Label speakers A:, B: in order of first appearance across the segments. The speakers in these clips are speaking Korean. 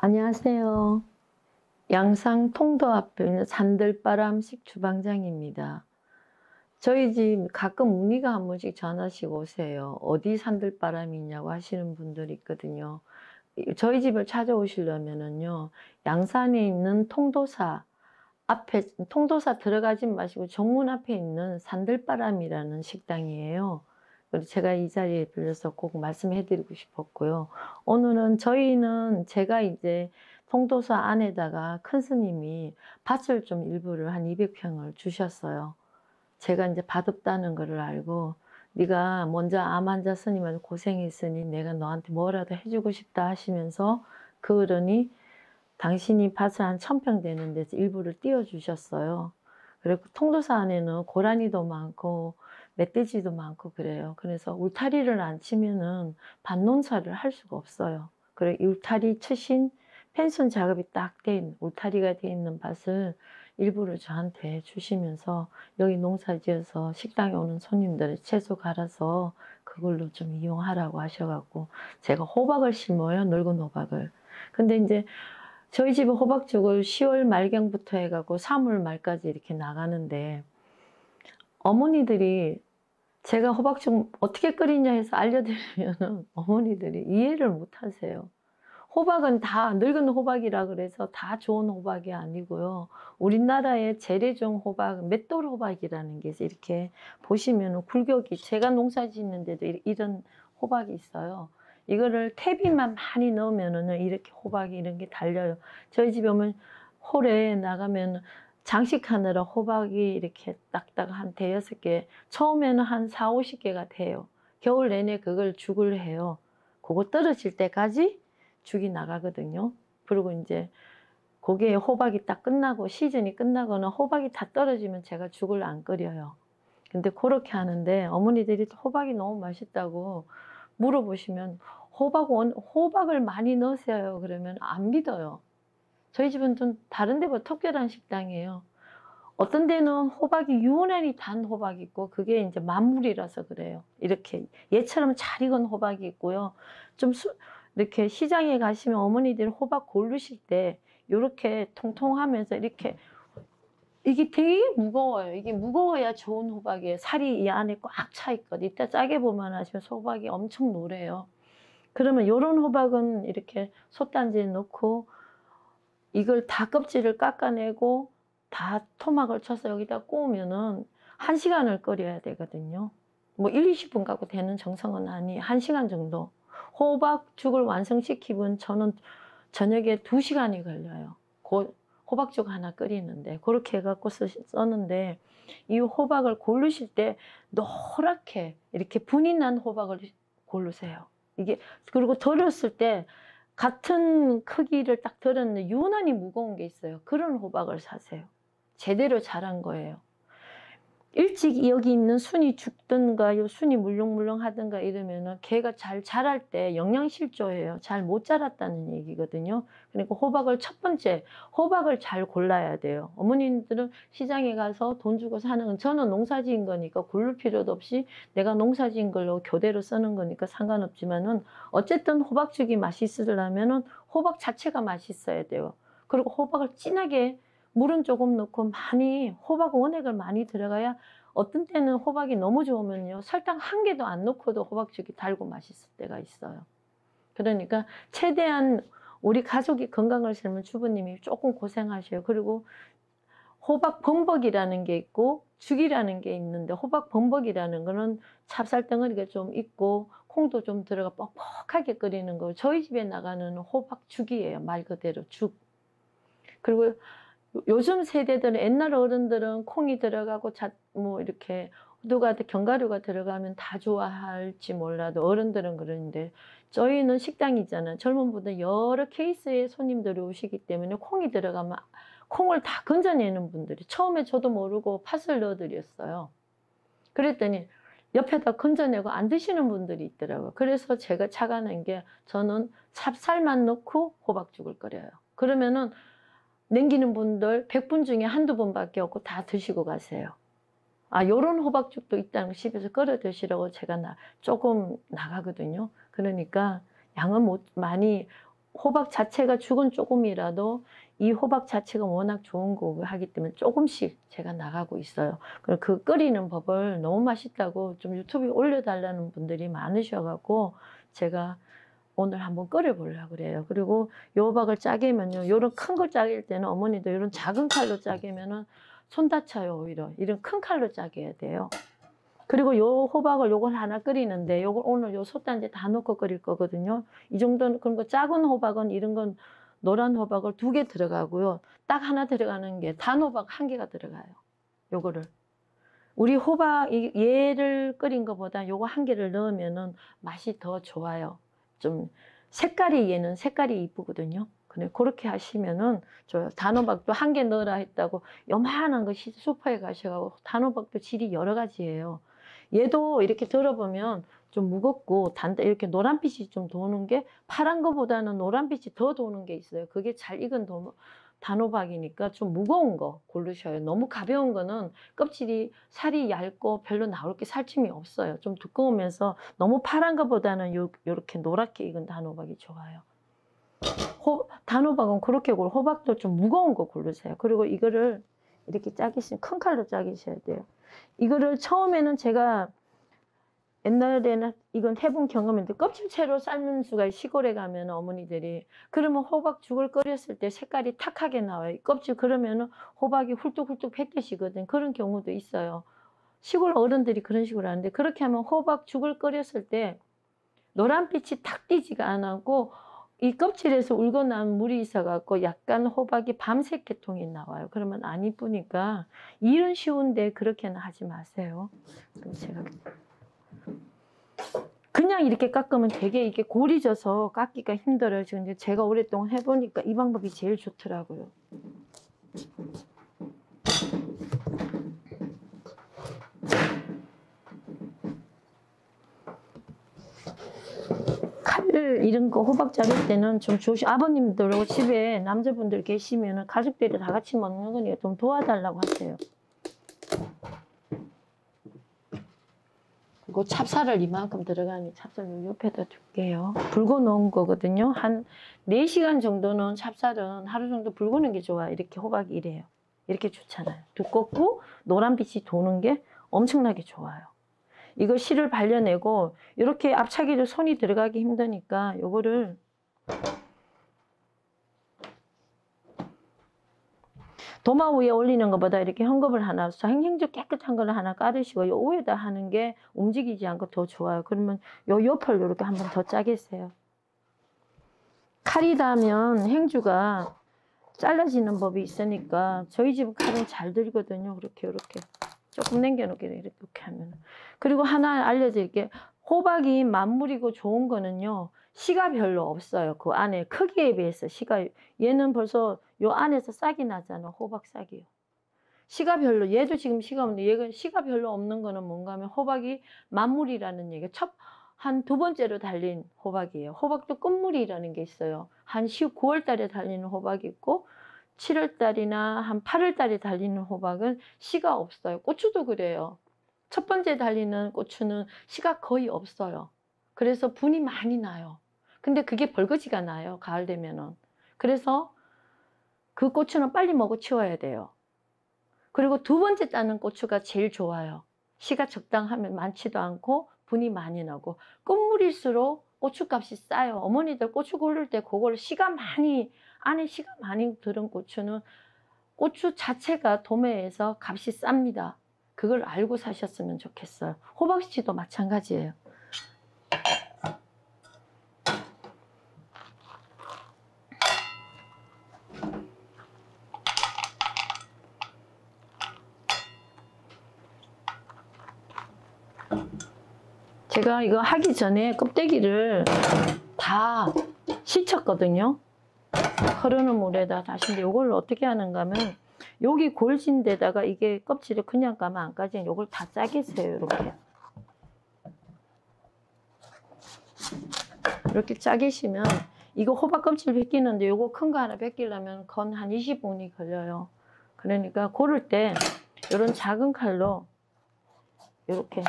A: 안녕하세요. 양상 통도 앞에 있는 산들바람식 주방장입니다. 저희 집 가끔 문의가 한 번씩 전화씩 오세요. 어디 산들바람이 있냐고 하시는 분들이 있거든요. 저희 집을 찾아오시려면은요, 양산에 있는 통도사 앞에, 통도사 들어가지 마시고 정문 앞에 있는 산들바람이라는 식당이에요. 그래서 제가 이 자리에 빌려서 꼭 말씀해 드리고 싶었고요. 오늘은 저희는 제가 이제 통도사 안에다가 큰 스님이 밭을 좀 일부를 한 200평을 주셨어요. 제가 이제 밭없다는 거를 알고 네가 먼저 암 환자 스님한테 고생했으니 내가 너한테 뭐라도 해주고 싶다 하시면서 그러니 당신이 밭을 한 1000평 되는 데서 일부를 띄워주셨어요. 그리고 통도사 안에는 고라니도 많고 멧돼지도 많고 그래요. 그래서 울타리를 안 치면은 밭농사를 할 수가 없어요. 그리고 울타리 치신 펜션 작업이 딱 된 울타리가 돼 있는 밭을 일부를 저한테 주시면서 여기 농사 지어서 식당에 오는 손님들의 채소 갈아서 그걸로 좀 이용하라고 하셔갖고 제가 호박을 심어요. 늙은 호박을. 근데 이제 저희 집에 호박죽을 10월 말경부터 해갖고 3월 말까지 이렇게 나가는데 어머니들이 제가 호박죽 어떻게 끓이냐 해서 알려드리면 어머니들이 이해를 못 하세요. 호박은 다 늙은 호박이라 그래서 다 좋은 호박이 아니고요. 우리나라의 재래종 호박, 맷돌 호박이라는 게 있어요. 이렇게 보시면 굴곡이 제가 농사 짓는데도 이런 호박이 있어요. 이거를 퇴비만 많이 넣으면은 이렇게 호박이 이런 게 달려요. 저희 집에 오면 홀에 나가면 장식하느라 호박이 이렇게 딱딱 한 대여섯 개, 처음에는 한 4, 50개가 돼요. 겨울 내내 그걸 죽을 해요. 그거 떨어질 때까지 죽이 나가거든요. 그리고 이제 거기에 호박이 딱 끝나고 시즌이 끝나거나 호박이 다 떨어지면 제가 죽을 안 끓여요. 근데 그렇게 하는데 어머니들이 호박이 너무 맛있다고 물어보시면 호박을 많이 넣으세요. 그러면 안 믿어요. 저희 집은 좀 다른 데보다 특별한 식당이에요. 어떤 데는 호박이 유난히 단 호박이 있고 그게 이제 만물이라서 그래요. 이렇게 얘처럼 잘 익은 호박이 있고요. 이렇게 시장에 가시면 어머니들 호박 고르실 때 이렇게 통통하면서 이렇게 이게 되게 무거워요. 이게 무거워야 좋은 호박이에요. 살이 이 안에 꽉 차 있거든요. 이따 짜게 보면 아시면 호박이 엄청 노래요. 그러면 요런 호박은 이렇게 솥단지에 넣고 이걸 다 껍질을 깎아내고 다 토막을 쳐서 여기다 구우면은 1시간을 끓여야 되거든요. 뭐 1, 20분 갖고 되는 정성은 아니 1시간 정도. 호박죽을 완성시키면 저는 저녁에 2시간이 걸려요. 호박죽 하나 끓이는데 그렇게 해갖고 썼는데 이 호박을 고르실 때 노랗게 이렇게 분이 난 호박을 고르세요. 이게 그리고 덜었을 때 같은 크기를 딱 들었는데 유난히 무거운 게 있어요. 그런 호박을 사세요. 제대로 자란 거예요. 일찍 여기 있는 순이 죽든가 요 순이 물렁물렁 하든가 이러면은 걔가 잘 자랄 때 영양실조예요. 잘 못 자랐다는 얘기거든요. 그러니까 호박을 첫 번째 호박을 잘 골라야 돼요. 어머님들은 시장에 가서 돈 주고 사는 건 저는 농사지은 거니까 고를 필요도 없이 내가 농사지은 걸로 교대로 쓰는 거니까 상관없지만은 어쨌든 호박죽이 맛있으려면은 호박 자체가 맛있어야 돼요. 그리고 호박을 진하게 물은 조금 넣고 많이 호박 원액을 많이 들어가야 어떤 때는 호박이 너무 좋으면요 설탕 한 개도 안 넣고도 호박죽이 달고 맛있을 때가 있어요. 그러니까 최대한 우리 가족이 건강을 살면 주부님이 조금 고생하셔요. 그리고 호박 범벅이라는 게 있고 죽이라는 게 있는데 호박 범벅이라는 거는 찹쌀 덩어리가 좀 있고 콩도 좀 들어가 뻑뻑하게 끓이는 거. 저희 집에 나가는 호박죽이에요. 말 그대로 죽. 그리고 요즘 세대들은 옛날 어른들은 콩이 들어가고 뭐 이렇게 누가 견과류가 들어가면 다 좋아할지 몰라도 어른들은 그러는데 저희는 식당이잖아요. 젊은 분들 여러 케이스의 손님들이 오시기 때문에 콩이 들어가면 콩을 다 건져내는 분들이 처음에 저도 모르고 팥을 넣어드렸어요. 그랬더니 옆에다 건져내고 안 드시는 분들이 있더라고요. 그래서 제가 착안한 게 저는 찹쌀만 넣고 호박죽을 끓여요. 그러면은 남기는 분들 100분 중에 한두 번밖에 없고 다 드시고 가세요. 아, 요런 호박죽도 있다는 거 집에서 끓여 드시라고 제가 조금 나가거든요. 그러니까 양은 많이 호박 자체가 죽은 조금이라도 이 호박 자체가 워낙 좋은 거 하기 때문에 조금씩 제가 나가고 있어요. 그리고 그 끓이는 법을 너무 맛있다고 좀 유튜브에 올려달라는 분들이 많으셔갖고 제가 오늘 한번 끓여보려고 그래요. 그리고 요 호박을 짜게면요, 요런 큰 걸 짜길 때는 어머니도 이런 작은 칼로 짜게면은 손 다쳐요. 오히려 이런 큰 칼로 짜게 해야 돼요. 그리고 요 호박을 요걸 하나 끓이는데 요걸 오늘 요 솥단지에 다 넣고 끓일 거거든요. 이 정도는. 그런 거 작은 호박은 이런 건 노란 호박을 2개 들어가고요. 딱 하나 들어가는 게 단 호박 1개가 들어가요. 요거를. 우리 호박 얘를 끓인 것보다 요거 1개를 넣으면은 맛이 더 좋아요. 좀 색깔이, 얘는 색깔이 이쁘거든요. 그래, 그렇게 하시면은 좋아요. 단호박도 1개 넣으라 했다고 요만한 거 슈퍼에 가셔가지고 단호박도 질이 여러 가지예요. 얘도 이렇게 들어보면 좀 무겁고 이렇게 노란빛이 좀 도는 게 파란 거보다는 노란빛이 더 도는 게 있어요. 그게 잘 익은 단호박이니까 좀 무거운 거 고르셔요. 너무 가벼운 거는 껍질이 살이 얇고 별로 나올 게 살찜이 없어요. 좀 두꺼우면서 너무 파란 거보다는 요렇게 노랗게 익은 단호박이 좋아요. 단호박은 그렇게 호박도 좀 무거운 거 고르세요. 그리고 이거를 이렇게 짜기시면 큰 칼로 짜기셔야 돼요. 이거를 처음에는 제가 옛날에는 이건 해본 경험인데 껍질채로 삶는 수가 시골에 가면 어머니들이 그러면 호박죽을 끓였을 때 색깔이 탁하게 나와요. 껍질 그러면은 호박이 훌뚝훌뚝 패듯이거든. 그런 경우도 있어요. 시골 어른들이 그런 식으로 하는데 그렇게 하면 호박죽을 끓였을 때 노란빛이 탁 띄지가 않고 이 껍질에서 울고난 물이 있어갖고 약간 호박이 밤색 계통이 나와요. 그러면 안 이쁘니까 일은 쉬운데 그렇게는 하지 마세요. 그럼 제가 그냥 이렇게 깎으면 되게 이게 골이 져서 깎기가 힘들어요. 지금 제가 오랫동안 해보니까 이 방법이 제일 좋더라고요. 칼 이런 거 호박 자를 때는 좀 아버님들하고 집에 남자분들 계시면 가족들이 다 같이 먹는 거니까 좀 도와달라고 하세요. 그리고 찹쌀을 이만큼 들어가니 찹쌀 옆에다 둘게요. 불고 놓은 거거든요. 한 4시간 정도는 찹쌀은 하루 정도 불고 놓은 게 좋아요. 이렇게 호박이 이래요. 이렇게 좋잖아요. 두껍고 노란빛이 도는 게 엄청나게 좋아요. 이거 실을 발려내고 이렇게 앞차기로 손이 들어가기 힘드니까 요거를 도마 위에 올리는 것보다 이렇게 헝겊을 하나, 행주 깨끗한 걸 하나 깔으시고 요 위에다 하는 게 움직이지 않고 더 좋아요. 그러면 요 옆을 이렇게 한번 더 짜겠어요. 칼이 닿으면 행주가 잘라지는 법이 있으니까 저희 집 칼은 잘 들거든요. 이렇게 조금 남겨놓게 이렇게 하면. 그리고 하나 알려드릴게요. 호박이 만물이고 좋은 거는요, 씨가 별로 없어요. 그 안에 크기에 비해서 씨가, 얘는 벌써 요 안에서 싹이 나잖아. 호박 싹이요. 씨가 별로, 얘도 지금 씨가 없는데 얘가 씨가 별로 없는 거는 뭔가 하면 호박이 만물이라는 얘기가 한 2번째로 달린 호박이에요. 호박도 끝물이라는 게 있어요. 한 9월 달에 달리는 호박이 있고 7월 달이나 한 8월 달에 달리는 호박은 씨가 없어요. 고추도 그래요. 첫 번째 달리는 고추는 씨가 거의 없어요. 그래서 분이 많이 나요. 근데 그게 벌거지가 나요. 가을 되면은. 그래서 그 고추는 빨리 먹어 치워야 돼요. 그리고 2번째 따는 고추가 제일 좋아요. 씨가 적당하면 많지도 않고 분이 많이 나고, 끝물일수록 고추값이 싸요. 어머니들 고추 고를 때 그걸 안에 씨가 많이 들은 고추는 고추 자체가 도매에서 값이 쌉니다. 그걸 알고 사셨으면 좋겠어요. 호박씨도 마찬가지예요. 제가 이거 하기 전에 껍데기를 다 씻었거든요. 흐르는 물에다 다시는데 이걸 어떻게 하는가 하면 여기 골진 데다가 이게 껍질을 그냥 까면 안 까지는 이걸 다 짜겠어요. 이렇게 짜계시면 이거 호박 껍질 벗기는데 이거 큰 거 하나 벗기려면 건 한 20분이 걸려요. 그러니까 고를 때 이런 작은 칼로 이렇게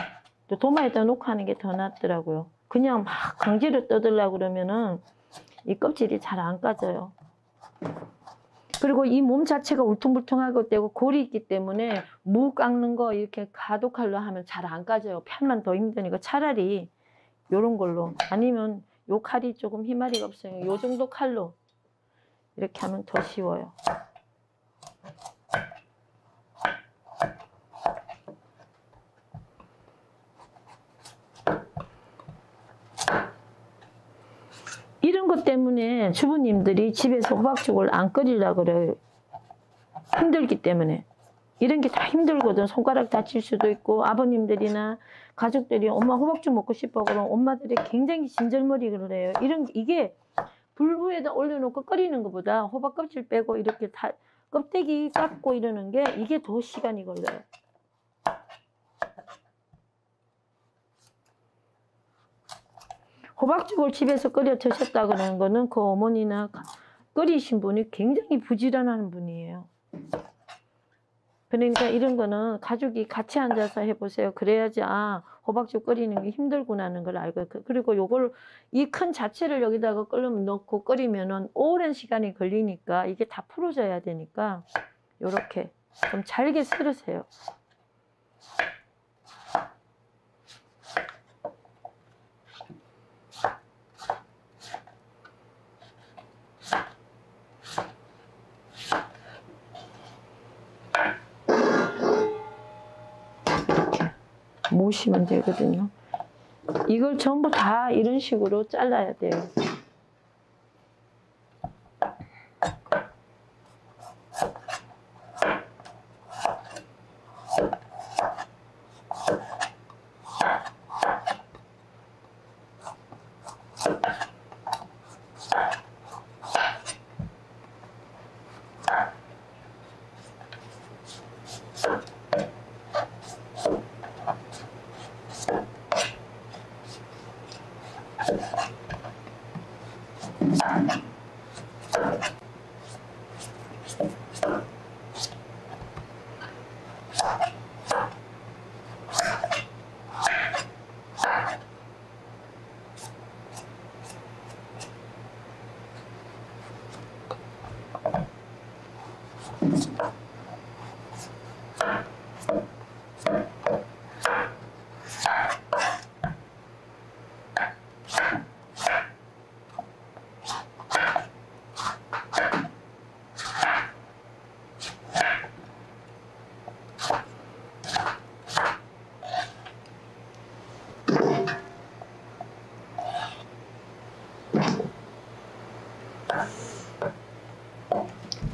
A: 도마에다 놓고 하는 게 더 낫더라고요. 그냥 막 강제로 뜯으려고 그러면은 이 껍질이 잘 안 까져요. 그리고 이 몸 자체가 울퉁불퉁하고 되고 골이 있기 때문에 무 깎는 거 이렇게 가도칼로 하면 잘 안 까져요. 편만 더 힘드니까 차라리 요런 걸로, 아니면 요 칼이 조금 힘마리가 없어요. 요 정도 칼로 이렇게 하면 더 쉬워요. 이런 것 때문에 주부님들이 집에서 호박죽을 안 끓이려고 그래요. 힘들기 때문에. 이런 게 다 힘들거든. 손가락 다칠 수도 있고, 아버님들이나 가족들이 엄마 호박죽 먹고 싶어 그러면 엄마들이 굉장히 진절머리를 해요. 이게 불부에다 올려놓고 끓이는 것보다 호박 껍질 빼고 이렇게 다 껍데기 깎고 이러는 게 이게 더 시간이 걸려요. 호박죽을 집에서 끓여 드셨다 그러는 거는 그 어머니나 끓이신 분이 굉장히 부지런한 분이에요. 그러니까 이런 거는 가족이 같이 앉아서 해보세요. 그래야지 호박죽 끓이는 게 힘들구나는 걸 알고, 그리고 요걸 이 큰 자체를 여기다가 넣고 끓이면은 오랜 시간이 걸리니까 이게 다 풀어져야 되니까 요렇게 좀 잘게 썰으세요. 모시면 되거든요. 이걸 전부 다 이런 식으로 잘라야 돼요.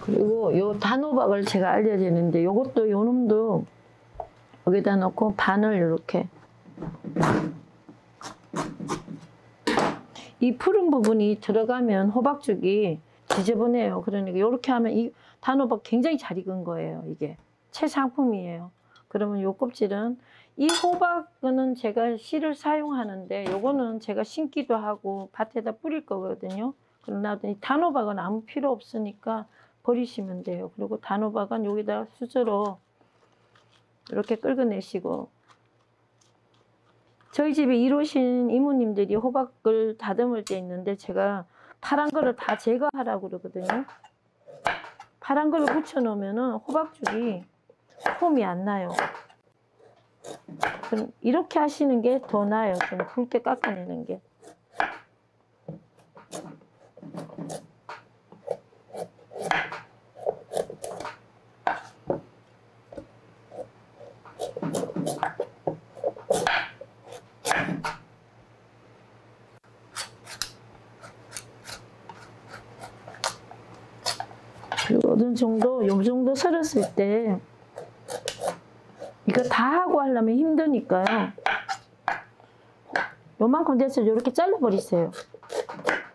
A: 그리고 요 단호박을 제가 알려드리는데, 요것도 요 놈도 여기다 넣고 반을 이렇게, 이 푸른 부분이 들어가면 호박죽이 지저분해요. 그러니까 이렇게 하면 이 단호박 굉장히 잘 익은 거예요. 이게 최상품이에요. 그러면 요 껍질은, 이 호박은 제가 씨를 사용하는데 요거는 제가 심기도 하고 밭에다 뿌릴 거거든요. 그러나 이 단호박은 아무 필요 없으니까 버리시면 돼요. 그리고 단호박은 여기다 수저로 이렇게 긁어내시고, 저희 집에 일 오신 이모님들이 호박을 다듬을 때 있는데 제가 파란 거를 다 제거하라고 그러거든요. 파란 거를 붙여 놓으면 호박죽이 폼이 안 나요. 그럼 이렇게 하시는 게 더 나아요. 좀 굵게 깎아내는 게. 그리고 어느 정도, 요 정도 썰었을 때 이거 다 하고 하려면 힘드니까요. 요만큼 돼서 이렇게 잘라버리세요.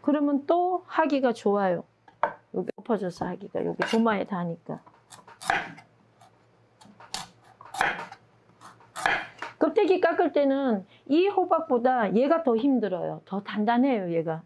A: 그러면 또 하기가 좋아요. 여기 엎어져서 하기가, 여기 도마에 닿으니까. 껍데기 깎을 때는 이 호박보다 얘가 더 힘들어요. 더 단단해요, 얘가.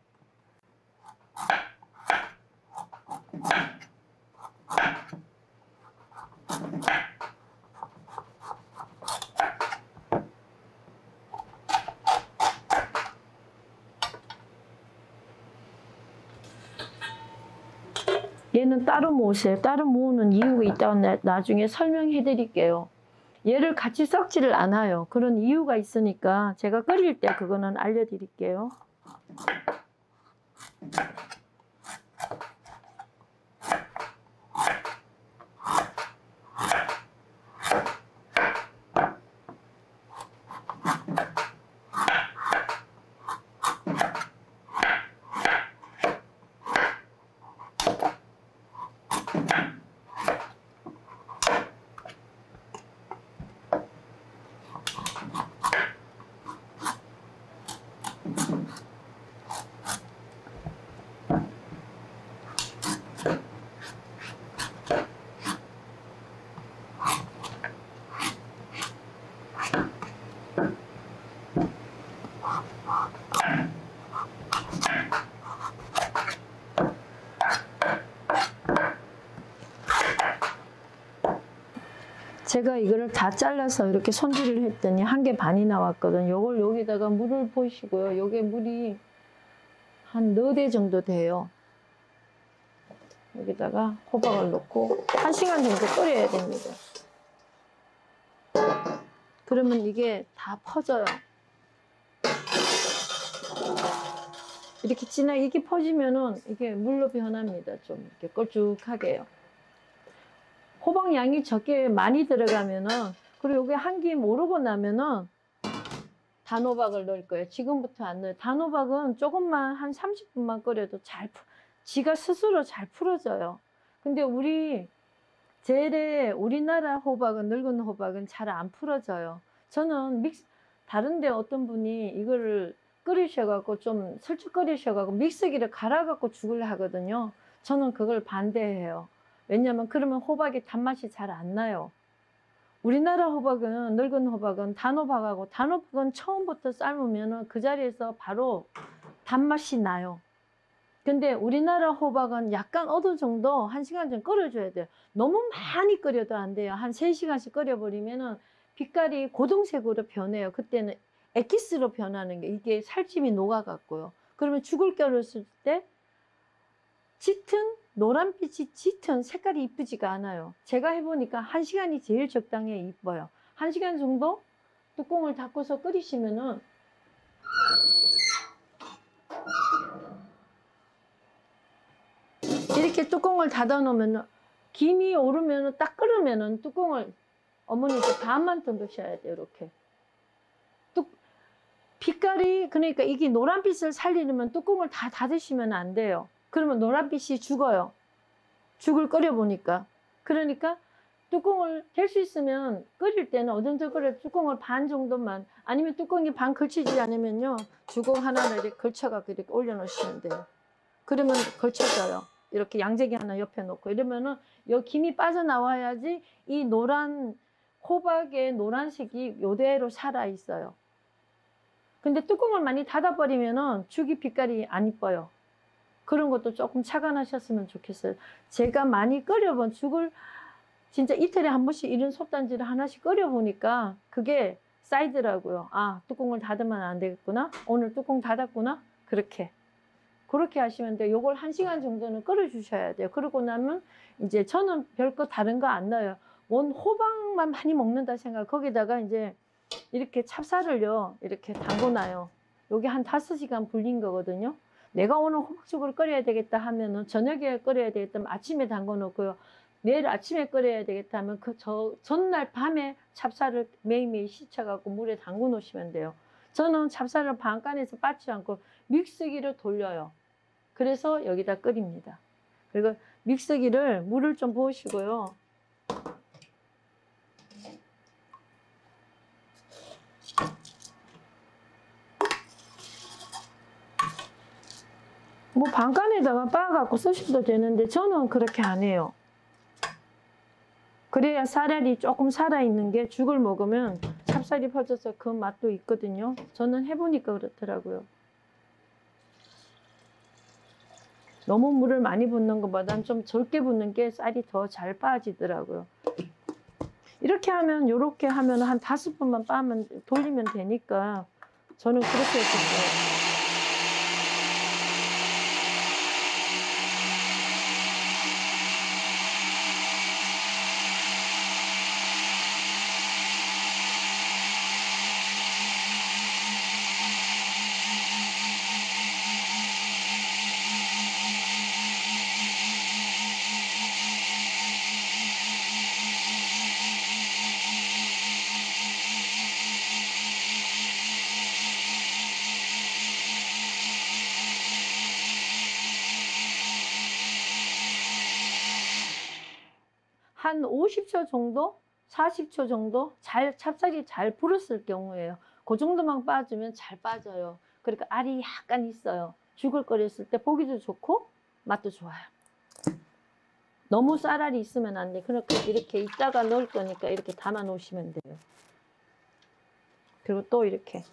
A: 얘는 따로 모으세요. 따로 모으는 이유가 있다고 나중에 설명해 드릴게요. 얘를 같이 섞지를 않아요. 그런 이유가 있으니까 제가 끓일 때 그거는 알려드릴게요. 제가 이거를 다 잘라서 이렇게 손질을 했더니 1개 반이 나왔거든요. 요걸 여기다가 물을 보시고요. 요게 물이 한 4대 정도 돼요. 여기다가 호박을 넣고 1시간 정도 끓여야 됩니다. 그러면 이게 다 퍼져요. 이렇게 이게 퍼지면은 이게 물로 변합니다. 좀 이렇게 걸쭉하게요. 호박 양이 적게 많이 들어가면은, 그리고 이게 한기 모르고 나면은 단호박을 넣을 거예요. 지금부터 안 넣어요. 단호박은 조금만 한 30분만 끓여도 지가 스스로 잘 풀어져요. 근데 우리나라 호박은, 늙은 호박은 잘 안 풀어져요. 저는 다른데 어떤 분이 이거를 끓이셔갖고 좀 슬쩍 끓이셔갖고 믹서기를 갈아갖고 죽을 하거든요. 저는 그걸 반대해요. 왜냐면 그러면 호박의 단맛이 잘 안 나요. 우리나라 호박은, 늙은 호박은 단호박은 처음부터 삶으면 그 자리에서 바로 단맛이 나요. 근데 우리나라 호박은 약간 어느 정도 1시간 정도 끓여줘야 돼요. 너무 많이 끓여도 안 돼요. 한 3시간씩 끓여버리면은 빛깔이 고동색으로 변해요. 그때는 엑기스로 변하는 게, 이게 살찜이 녹아갖고요. 그러면 죽을 끓였을 때 노란빛이 짙은 색깔이 이쁘지가 않아요. 제가 해보니까 1시간이 제일 적당히 이뻐요. 1시간 정도 뚜껑을 닫고서 끓이시면은 이렇게 뚜껑을 닫아 놓으면 김이 오르면은 딱 끓으면은 뚜껑을 어머니도 반만 더 넣으셔야 돼요. 이렇게 빛깔이, 그러니까 이게 노란빛을 살리려면 뚜껑을 다 닫으시면 안 돼요. 그러면 노란빛이 죽어요. 죽을 끓여보니까. 그러니까 뚜껑을 될 수 있으면 끓일 때는 어느 정도 끓여 뚜껑을 반 정도만, 아니면 뚜껑이 반 걸치지 않으면요, 죽을 하나를 이렇게 걸쳐갖고 이렇게 올려놓으시면 돼요. 그러면 걸쳐져요. 이렇게 양재기 하나 옆에 놓고 이러면은 이 김이 빠져나와야지 이 호박의 노란색이 요대로 살아 있어요. 근데 뚜껑을 많이 닫아버리면은 죽이 빛깔이 안 이뻐요. 그런 것도 조금 착안하셨으면 좋겠어요. 제가 많이 끓여본 죽을 진짜 이틀에 한 번씩 이런 솥단지를 하나씩 끓여보니까 그게 쌓이더라고요. 아, 뚜껑을 닫으면 안 되겠구나. 오늘 뚜껑 닫았구나. 그렇게 하시면 돼요. 요걸 1시간 정도는 끓여주셔야 돼요. 그러고 나면 이제 저는 별거 다른 거 안 넣어요. 호박만 많이 먹는다 생각. 거기다가 이제 이렇게 찹쌀을요, 이렇게 담궈놔요. 요게 한 5시간 불린 거거든요. 내가 오늘 호박죽을 끓여야 되겠다 하면은 저녁에 끓여야 되겠다 하면 아침에 담궈 놓고요. 내일 아침에 끓여야 되겠다 하면 전날 밤에 찹쌀을 매일매일 씻어갖고 물에 담궈 놓으시면 돼요. 저는 찹쌀을 반간에서 빠지 않고 믹서기를 돌려요. 그래서 여기다 끓입니다. 그리고 믹서기를 물을 좀 부으시고요. 뭐 반간에다가 빻아갖고 쓰셔도 되는데 저는 그렇게 안 해요. 그래야 쌀알이 조금 살아있는 게 죽을 먹으면 찹쌀이 퍼져서 그 맛도 있거든요. 저는 해보니까 그렇더라고요. 너무 물을 많이 붓는 것보다는 좀 적게 붓는 게 쌀이 더 잘 빠지더라고요. 이렇게 하면, 요렇게 하면 한 5번만 돌리면 되니까 저는 그렇게 했었어요. 한 50초 정도, 40초 정도 찹쌀이 잘 불었을 경우에요. 그 정도만 빠지면 잘 빠져요. 그러니까 알이 약간 있어요. 죽을 끓였을 때 보기도 좋고 맛도 좋아요. 너무 쌀알이 있으면 안 돼. 그러니까 이렇게 이따가 넣을 거니까 이렇게 담아 놓으시면 돼요. 그리고 또 이렇게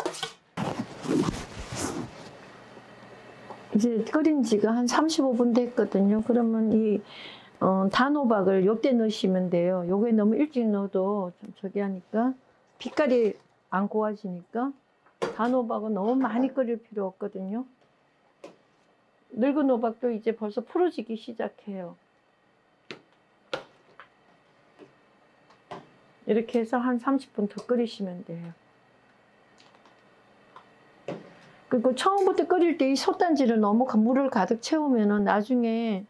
A: 이제 끓인 지가 한 35분 됐거든요. 그러면 이 단호박을 요때 넣으시면 돼요. 요게 너무 일찍 넣어도 좀 저기 하니까 빛깔이 안 고와지니까 단호박은 너무 많이 끓일 필요 없거든요. 늙은 호박도 이제 벌써 풀어지기 시작해요. 이렇게 해서 한 30분 더 끓이시면 돼요. 그리고 처음부터 끓일 때 이 솥단지를 너무 물을 가득 채우면은 나중에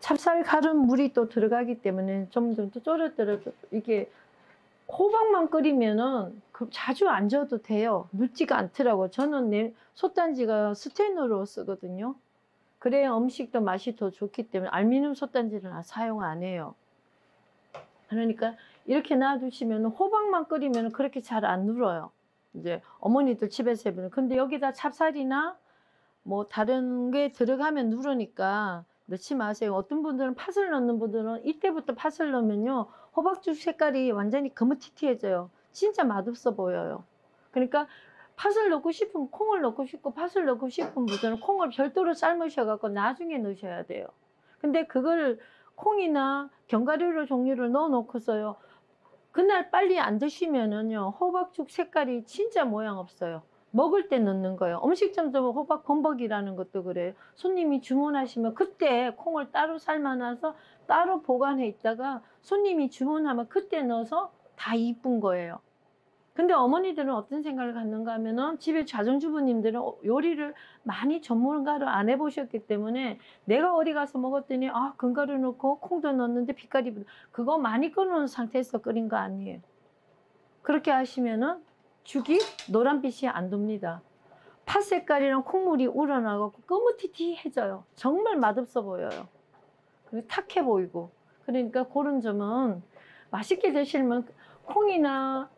A: 찹쌀 갈은 물이 또 들어가기 때문에 좀 더 졸여들어도 이게 호박만 끓이면은 자주 안 져도 돼요. 묻지가 않더라고요. 저는 내 솥단지가 스테인으로 쓰거든요. 그래야 음식도 맛이 더 좋기 때문에 알루미늄 솥단지는 사용 안 해요. 그러니까 이렇게 놔두시면 호박만 끓이면 그렇게 잘 안 눌어요. 이제 어머니들 집에서 해보는. 근데 여기다 찹쌀이나 뭐 다른 게 들어가면 누르니까 넣지 마세요. 어떤 분들은 팥을 넣는 분들은 이때부터 팥을 넣으면요 호박죽 색깔이 완전히 거뭇티티해져요. 진짜 맛없어 보여요. 그러니까 팥을 넣고 싶으면 콩을 넣고 싶고 팥을 넣고 싶은 분들은 콩을 별도로 삶으셔 갖고 나중에 넣으셔야 돼요. 근데 그걸 콩이나 견과류 종류를 넣어 놓고서요 그날 빨리 안 드시면은요 호박죽 색깔이 진짜 모양 없어요. 먹을 때 넣는 거예요. 음식점도 호박 범벅이라는 것도 그래요. 손님이 주문하시면 그때 콩을 따로 삶아놔서 따로 보관해 있다가 손님이 주문하면 그때 넣어서 다 이쁜 거예요. 근데 어머니들은 어떤 생각을 갖는가 하면은 집에 가정주부님들은 요리를 많이 전문가로 안 해보셨기 때문에 내가 어디 가서 먹었더니 견과류 넣고 콩도 넣었는데 빛깔이 그거 많이 끓여놓은 상태에서 끓인 거 아니에요. 그렇게 하시면은 죽이 노란빛이 안 돕니다. 팥 색깔이랑 콩물이 우러나고 거뭇티티해져요. 정말 맛없어 보여요. 그리고 탁해 보이고. 그러니까 그런 점은 맛있게 드시려면 콩이나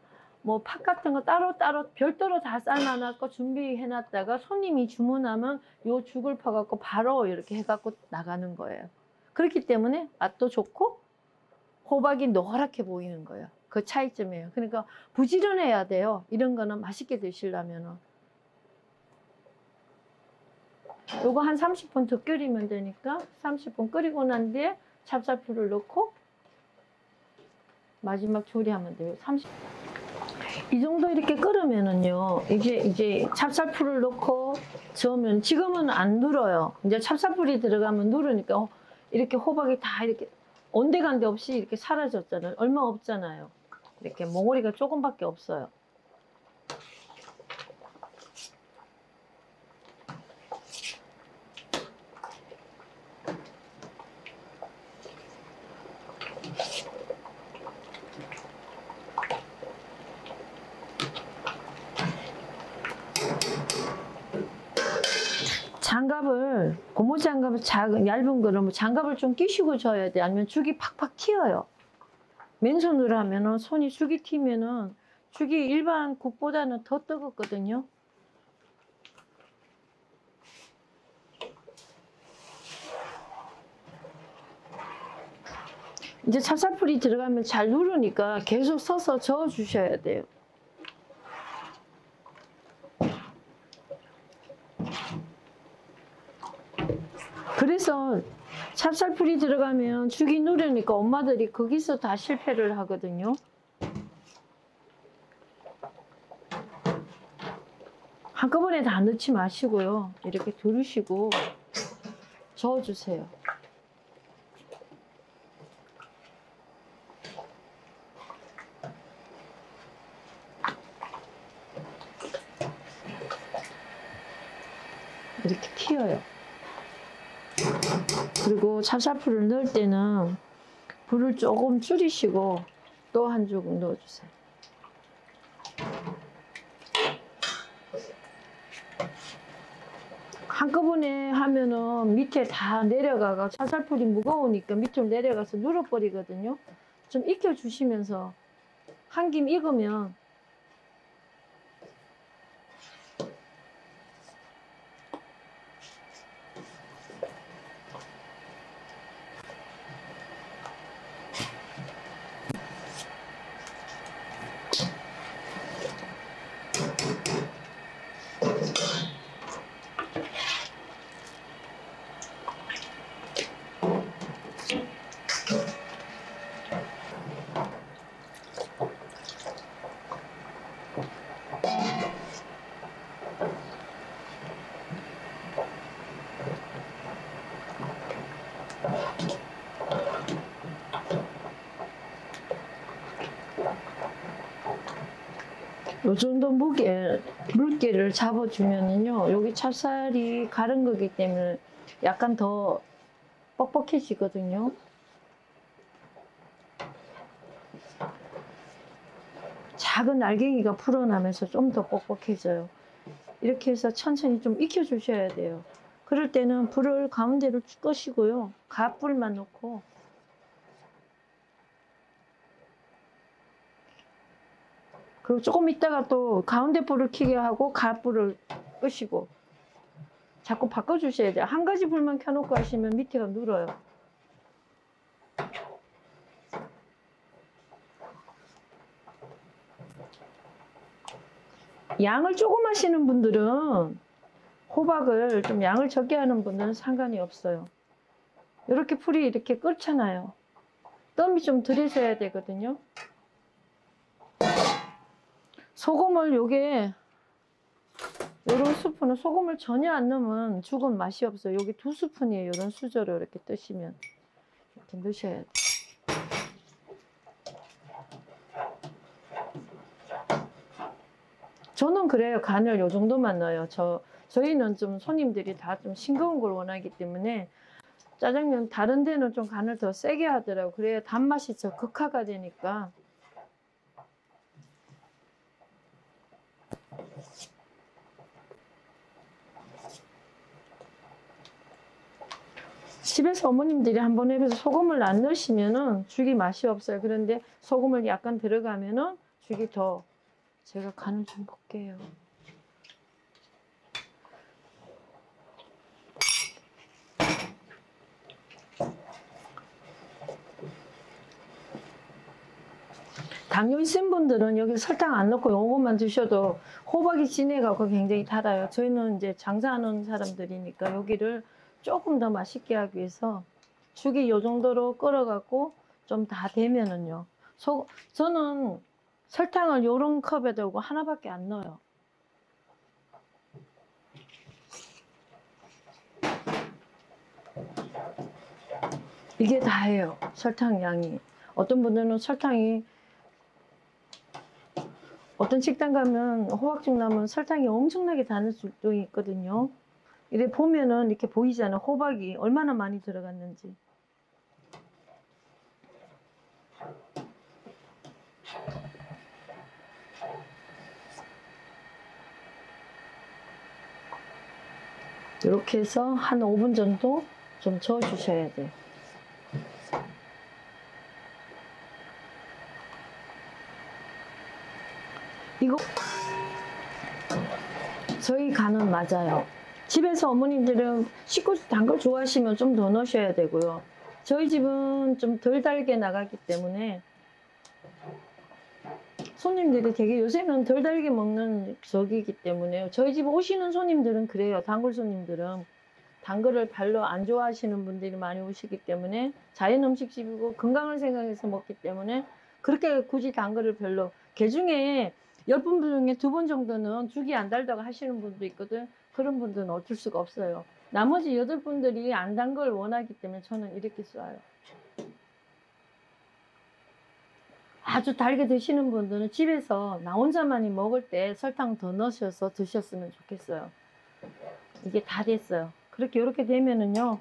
A: 뭐 팥 같은 거 따로따로 별도로 다 삶아놨고 준비해 놨다가 손님이 주문하면 요 죽을 퍼갖고 바로 이렇게 해갖고 나가는 거예요. 그렇기 때문에 맛도 좋고 호박이 노랗게 보이는 거예요. 그 차이점이에요. 그러니까 부지런해야 돼요. 이런 거는 맛있게 드시려면은. 요거 한 30분 더 끓이면 되니까 30분 끓이고 난 뒤에 찹쌀풀을 넣고 마지막 조리하면 돼요. 이 정도 이렇게 끓으면은요, 이제 찹쌀풀을 넣고 저으면 지금은 안 눌어요. 이제 찹쌀풀이 들어가면 누르니까 이렇게 호박이 다 이렇게 온데간데 없이 이렇게 사라졌잖아요. 얼마 없잖아요. 이렇게 몽골이가 조금밖에 없어요. 장갑을, 고무장갑을 얇은 거는 장갑을 좀 끼시고 져야 돼. 아니면 죽이 팍팍 튀어요. 맨손으로 하면은 손이 죽이 튀면은 죽이 일반 국보다는 더 뜨겁거든요. 이제 찹쌀풀이 들어가면 잘 누르니까 계속 서서 저어 주셔야 돼요. 그래서 찹쌀풀이 들어가면 죽이 누르니까 엄마들이 거기서 다 실패를 하거든요. 한꺼번에 다 넣지 마시고요. 이렇게 두르시고 저어주세요. 이렇게 튀어요. 그리고 찹쌀풀을 넣을 때는 불을 조금 줄이시고 또 한 조금 넣어주세요. 한꺼번에 하면은 밑에 다 내려가가 찹쌀풀이 무거우니까 밑으로 내려가서 눌어버리거든요. 좀 익혀주시면서 한 김 익으면 요 정도 물기를 잡아주면은요, 여기 찹쌀이 가른 거기 때문에 약간 더 뻑뻑해지거든요. 작은 알갱이가 풀어나면서 좀 더 뻑뻑해져요. 이렇게 해서 천천히 좀 익혀주셔야 돼요. 그럴 때는 불을 가운데로 끄시고요, 가불만 놓고 그리고 조금 있다가 또 가운데 불을 켜게 하고 가불을 끄시고 자꾸 바꿔주셔야 돼요. 한 가지 불만 켜놓고 하시면 밑에가 눌어요. 양을 조금 하시는 분들은, 호박을 좀 양을 적게 하는 분들은 상관이 없어요. 이렇게 풀이 이렇게 끓잖아요. 뜸이 좀 들이셔야 되거든요. 소금을 요게 요런 스푼은 소금을 전혀 안 넣으면 죽은 맛이 없어요. 여기 2스푼이에요. 요런 수저로 이렇게 뜨시면 이렇게 넣으셔야 돼요. 저는 그래요. 간을 요 정도만 넣어요. 저희는 좀 손님들이 다 좀 싱거운 걸 원하기 때문에 짜장면 다른 데는 좀 간을 더 세게 하더라고요. 그래야 단맛이 더 극화가 되니까. 집에서 어머님들이 한번 해봐서 소금을 안 넣으시면은 죽이 맛이 없어요. 그런데 소금을 약간 들어가면은 죽이 더, 제가 간을 좀 볼게요. 당뇨 있으신 분들은 여기 설탕 안 넣고 요것만 드셔도 호박이 진해가고 굉장히 달아요. 저희는 이제 장사하는 사람들이니까 여기를 조금 더 맛있게 하기 위해서 죽이 요 정도로 끓어갖고 좀 다 되면은요. 저는 설탕을 요런 컵에 두고 하나밖에 안 넣어요. 이게 다예요. 설탕 양이. 어떤 분들은 설탕이, 어떤 식당 가면 호박죽 나면 설탕이 엄청나게 다는 술도 있거든요. 이래 보면은 이렇게 보이잖아. 호박이 얼마나 많이 들어갔는지. 이렇게 해서 한 5분 정도 좀 저어 주셔야 돼요. 이거 저희 간은 맞아요. 집에서 어머님들은 식구수 단 걸 좋아하시면 좀 더 넣으셔야 되고요. 저희 집은 좀 덜 달게 나가기 때문에 손님들이 되게 요새는 덜 달게 먹는 저기이기 때문에요. 저희 집 오시는 손님들은 그래요. 단골 손님들은 단 거를 별로 안 좋아하시는 분들이 많이 오시기 때문에 자연 음식집이고 건강을 생각해서 먹기 때문에 그렇게 굳이 단 거를 별로, 개중에 10분 중에 2번 정도는 죽이 안 달다고 하시는 분도 있거든. 그런 분들은 어쩔 수가 없어요. 나머지 8분들이 안 단 걸 원하기 때문에 저는 이렇게 쏴요. 아주 달게 드시는 분들은 집에서 나 혼자만이 먹을 때 설탕 더 넣으셔서 드셨으면 좋겠어요. 이게 다 됐어요. 그렇게 이렇게 되면은요,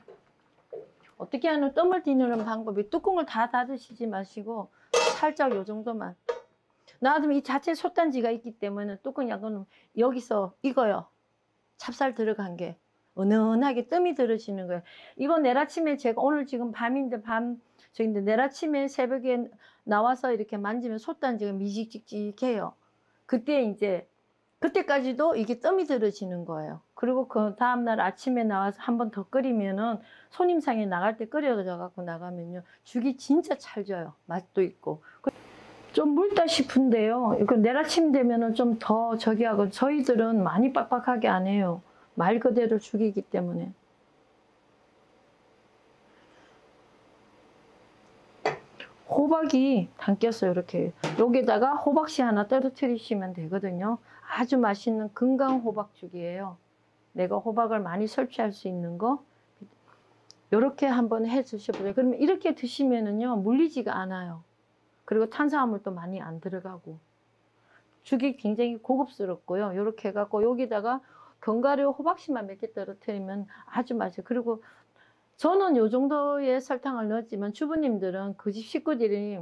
A: 어떻게 하는 뜸을 뒤누는 방법이, 뚜껑을 다 닫으시지 마시고 살짝 요 정도만 놔두면 이 자체 솥단지가 있기 때문에 뚜껑 약간 여기서 익어요. 찹쌀 들어간 게 은은하게 뜸이 들으시는 거예요. 이거 내일 아침에 제가 오늘 지금 밤인데 저인데 내일 아침에 새벽에 나와서 이렇게 만지면 솥단지가 미직직직해요. 그때 이제 그때까지도 이게 뜸이 들어지는 거예요. 그리고 그 다음날 아침에 나와서 한 번 더 끓이면은 손님상에 나갈 때 끓여져 갖고 나가면요 죽이 진짜 찰져요. 맛도 있고 좀 묽다 싶은데요. 이거 내일 아침 되면은 좀 더 저기 하고 저희들은 많이 빡빡하게 안 해요. 말 그대로 죽이기 때문에. 호박이 담겼어요. 이렇게 여기다가 호박씨 하나 떨어뜨리시면 되거든요. 아주 맛있는 건강 호박죽이에요. 내가 호박을 많이 섭취할 수 있는 거 이렇게 한번 해 드셔보세요. 그러면 이렇게 드시면은요 물리지가 않아요. 그리고 탄수화물도 많이 안 들어가고 죽이 굉장히 고급스럽고요. 이렇게 해갖고 여기다가 견과류 호박씨만 몇 개 떨어뜨리면 아주 맛있어요. 그리고 저는 요 정도의 설탕을 넣었지만 주부님들은 그 집 식구들이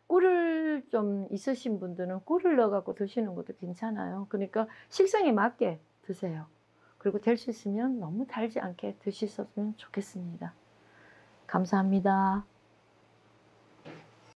A: 꿀을 좀 있으신 분들은 꿀을 넣어갖고 드시는 것도 괜찮아요. 그러니까 식성에 맞게 드세요. 그리고 될 수 있으면 너무 달지 않게 드시셨으면 좋겠습니다. 감사합니다.